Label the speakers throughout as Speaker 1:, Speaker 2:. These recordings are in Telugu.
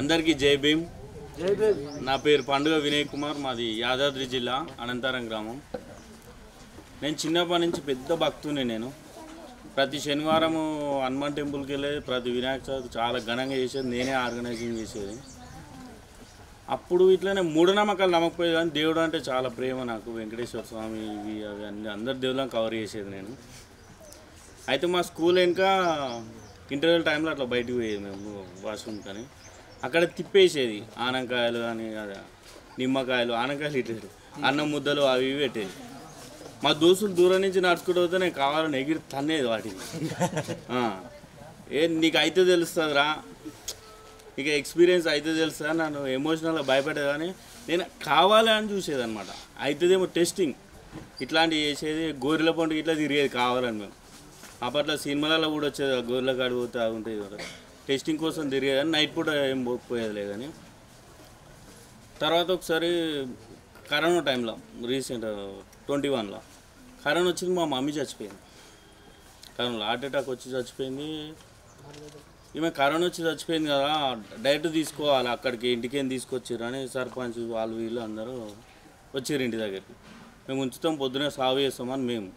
Speaker 1: అందరికీ జై భీమ్. నా పేరు పండుగ వినయ్ కుమార్, మాది యాదాద్రి జిల్లా అనంతరం గ్రామం. నేను చిన్నప్పటి నుంచి పెద్ద భక్తుని. నేను ప్రతి శనివారము హనుమాన్ టెంపుల్కి వెళ్ళేది, ప్రతి వినాయక చవితి చాలా ఘనంగా చేసేది, నేనే ఆర్గనైజింగ్ చేసేది. అప్పుడు ఇట్లనే మూఢనమ్మకాలు నమ్మకపోయేది, కానీ దేవుడు అంటే చాలా ప్రేమ నాకు. వెంకటేశ్వర స్వామి ఇవి అవి అన్ని అందరి దేవుళ్ళని కవర్ చేసేది నేను. అయితే మా స్కూల్ ఇంకా ఇంటర్వెల్ టైంలో అట్లా బయటకు పోయేది మేము వాష్రూమ్ కానీ, అక్కడ తిప్పేసేది ఆనకాయలు కానీ నిమ్మకాయలు, ఆనకాయలు ఇట్లేదు, అన్నం ముద్దలు అవి ఇవి పెట్టేది. మా దోస్తులు దూరం నుంచి నడుచుకుంటూ పోతే నేను కావాలని ఎగిరి తన్నేది వాటిని. నీకు అయితే తెలుస్తుందిరా, ఇక ఎక్స్పీరియన్స్ అయితే తెలుస్తా, నన్ను ఎమోషనల్గా భయపడేది, కానీ నేను కావాలి అని చూసేది అనమాట. అవుతుందేమో టెస్టింగ్ ఇట్లాంటివి చేసేది. గొర్రెల పండుగ ఇట్లా తిరిగేది కావాలని మేము. అప్పట్లో సినిమాలలో కూడా వచ్చేది, గొర్రెల కాడి పోతే ఉంటాయి కదా, టెస్టింగ్ కోసం తిరిగేది. కానీ నైట్ పూట ఏం పోకపోయేదిలే. కానీ తర్వాత ఒకసారి కరోనా టైంలో రీసెంట్ 21లో కరోనా వచ్చింది. మా మమ్మీ చచ్చిపోయింది కరోనాలో, హార్ట్ అటాక్ వచ్చి చచ్చిపోయింది. ఈమె కరోనా వచ్చి చచ్చిపోయింది కదా, డైరెక్ట్ తీసుకోవాలి అక్కడికి, ఇంటికేం తీసుకొచ్చారు అని సర్పంచ్ వాళ్ళు వీళ్ళు అందరూ వచ్చారు ఇంటి దగ్గరికి. మేము ఉంచుతాం, పొద్దునే సాగు చేస్తామని మేము,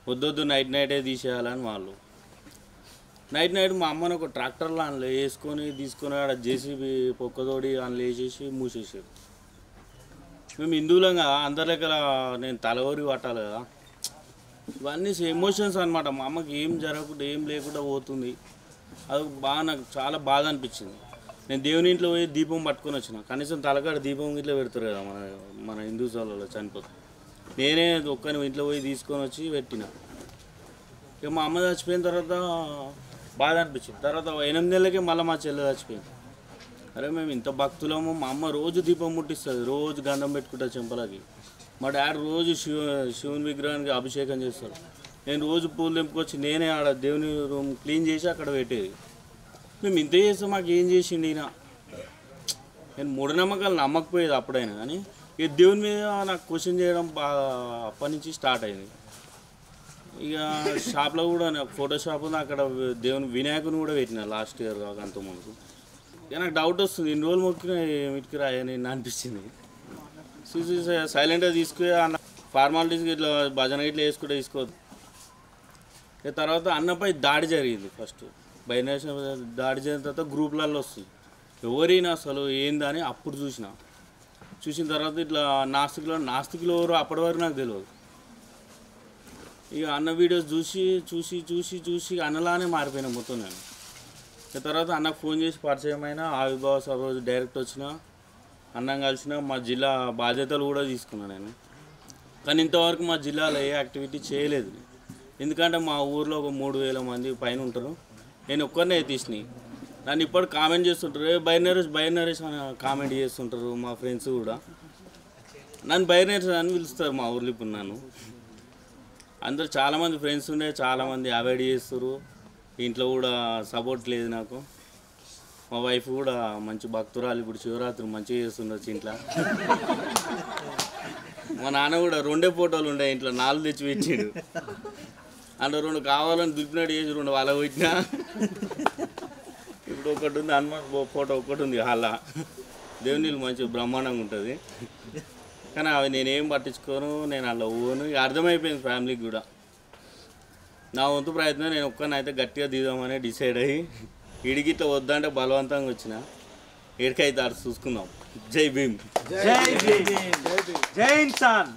Speaker 1: వద్దొద్దు నైటే తీసేయాలని వాళ్ళు. నైట్ మా అమ్మని ఒక ట్రాక్టర్లో అందులో వేసుకొని తీసుకొని ఆడ జేసీబీ పొక్కతోడి అందులో వేసేసి మూసేసారు. మేము హిందువులం కదా, అందరి లెక్కల నేను తలవరి పట్టాలి కదా. ఇవన్నీ ఎమోషన్స్ అనమాట. మా అమ్మకి ఏం జరగకుండా ఏం లేకుండా పోతుంది. అది బాగా నాకు చాలా బాధ అనిపించింది. నేను దేవుని ఇంట్లో పోయి దీపం పట్టుకొని వచ్చిన, కనీసం తలకాడ దీపం ఇట్లా పెడతారు కదా మన హిందూ సోళ్ళలో చనిపోతే. నేనే ఒక్కని ఇంట్లో పోయి తీసుకొని వచ్చి పెట్టిన. ఇక మా అమ్మ చచ్చిపోయిన తర్వాత బాధ అనిపించింది. తర్వాత 8 నెలలకే మళ్ళీ మా చెల్లె చచ్చిపోయింది. అరే మేము ఇంత భక్తులము, మా అమ్మ రోజు దీపం ముట్టిస్తుంది, రోజు గంధం పెట్టుకుంటా చెంపలకి. మా డాడీ రోజు శివుని విగ్రహానికి అభిషేకం చేస్తారు. నేను రోజు పూలు తెంపుకొచ్చి నేనే ఆడ దేవుని రూమ్ క్లీన్ చేసి అక్కడ పెట్టేది. మేము ఇంత చేస్తే మాకు ఏం చేసిండు ఈయన. నేను మూఢనమ్మకాలు నమ్మకపోయేది అప్పుడైనా, కానీ ఇక దేవుని మీద నాకు క్వశ్చన్ చేయడం బాగా అప్పటి నుంచి స్టార్ట్ అయింది. ఇక షాప్లో కూడా నాకు ఫోటో షాప్ ఉంది, అక్కడ దేవుని వినాయకుని కూడా పెట్టిన లాస్ట్ ఇయర్ కాక అంత ముందు. ఇక నాకు డౌట్ వస్తుంది, ఇన్ని రోజులు మొక్కిన వీటికి రాయని అనిపించింది. చూసి సైలెంట్గా తీసుకుని అన్న ఫార్మాలిటీస్కి ఇట్లా భజన ఇట్లా వేసుకుంటే తీసుకోవద్దు. ఇక తర్వాత అన్నపై దాడి జరిగింది. ఫస్ట్ బైనేషన్ దాడి జరిగిన తర్వాత గ్రూప్లలో వస్తుంది, ఎవరైనా అసలు ఏందని అప్పుడు చూసిన తర్వాత ఇట్లా నాస్తికులు ఎవరు అప్పటి వరకు నాకు తెలియదు. ఇక అన్న వీడియోస్ చూసి అన్నలానే మారిపోయినా మొత్తం నేను. ఇక తర్వాత అన్నకు ఫోన్ చేసి పరిచయమైన ఆవిర్భావ సభ రోజు డైరెక్ట్ వచ్చిన, అన్నం కలిసిన, మా జిల్లా బాధ్యతలు కూడా తీసుకున్నాను నేను. కానీ ఇంతవరకు మా జిల్లాలో ఏ యాక్టివిటీ చేయలేదు. ఎందుకంటే మా ఊర్లో ఒక 3000 మంది పైన ఉంటారు, నేను ఒక్కరినే తీసినాయి. నన్ను ఇప్పుడు కామెంట్ చేస్తుంటారు, బైనరేష్ అని కామెంట్ చేస్తుంటారు. మా ఫ్రెండ్స్ కూడా నన్ను బైనరేష్ అని పిలుస్తారు మా ఊర్లో. ఇప్పుడు నన్ను అందరు చాలామంది ఫ్రెండ్స్ ఉండే, చాలామంది అవాయిడ్ చేస్తారు. ఇంట్లో కూడా సపోర్ట్ లేదు నాకు. మా వైఫ్ కూడా మంచి భక్తురాలు, ఇప్పుడు శివరాత్రి మంచిగా చేస్తుండొచ్చు ఇంట్లో. మా నాన్న కూడా 2 ఫోటోలు ఉండే ఇంట్లో, 4 తెచ్చి పెట్టాడు. అంటే 2 కావాలని దులిపినట్టు చేసి 2 వాళ్ళ పెట్టినా. ఇప్పుడు ఒకటి ఉంది, హనుమాన్ ఫోటో ఒకటి ఉంది హాల్లో. దేవుని మంచి బ్రహ్మాండంగా ఉంటుంది, కానీ అవి నేనేం పట్టించుకోను, నేను అలా పోను. అర్థమైపోయింది ఫ్యామిలీకి కూడా. నా వంతు ప్రయత్నం నేను ఒక్కనైతే గట్టిగా దిగుదామని డిసైడ్ అయ్యి, ఇడికి ఇట్లా వద్దంటే బలవంతంగా వచ్చిన. ఎడికైతే ఆడు చూసుకుందాం. జై భీమ్.
Speaker 2: జై ఇన్సాన్.